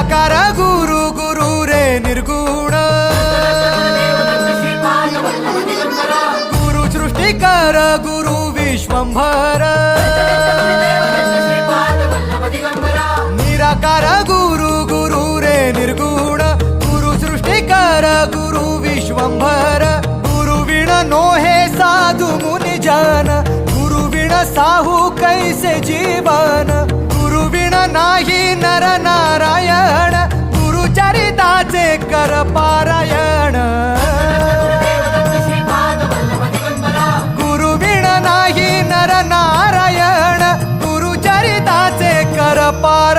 निराकार गुरु गुरु रे निर्गुण गुरु सृष्टिकर गुरु विश्वंभर निराकार गुरु गुरु रे निर्गुण गुरु सृष्टिकर गुरु विश्वंभर गुरु विण नोहे साधु मुनि जन गुरु विण साहू कैसे जीवन गुरु विण नाही नर नारायण गुरु चरिताचे कर पारायण गुरु विण नाही नर नारायण गुरु चरिताचे कर पारायण